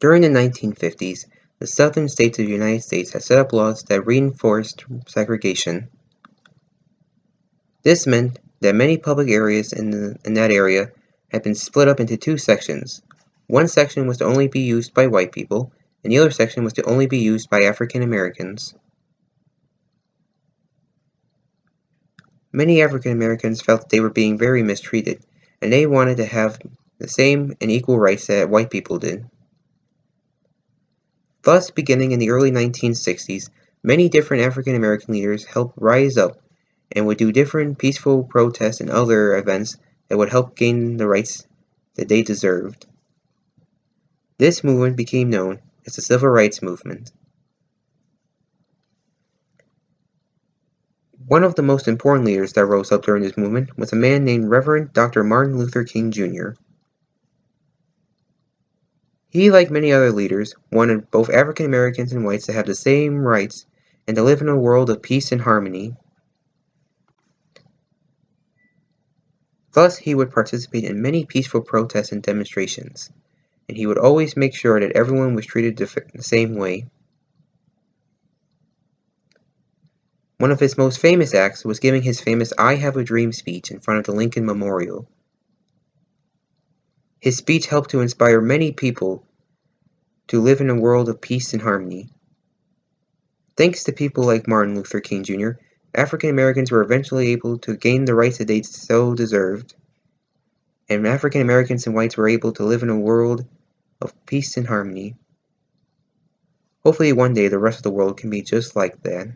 During the 1950s, the southern states of the United States had set up laws that reinforced segregation. This meant that many public areas in that area had been split up into two sections. One section was to only be used by white people, and the other section was to only be used by African Americans. Many African Americans felt that they were being very mistreated, and they wanted to have the same and equal rights that white people did. Thus, beginning in the early 1960s, many different African American leaders helped rise up and would do different peaceful protests and other events that would help gain the rights that they deserved. This movement became known as the Civil Rights Movement. One of the most important leaders that rose up during this movement was a man named Reverend Dr. Martin Luther King Jr. He, like many other leaders, wanted both African Americans and whites to have the same rights and to live in a world of peace and harmony. Thus, he would participate in many peaceful protests and demonstrations, and he would always make sure that everyone was treated the same way. One of his most famous acts was giving his famous I Have a Dream speech in front of the Lincoln Memorial. His speech helped to inspire many people to live in a world of peace and harmony. Thanks to people like Martin Luther King Jr., African Americans were eventually able to gain the rights that they so deserved, and African Americans and whites were able to live in a world of peace and harmony. Hopefully one day the rest of the world can be just like that.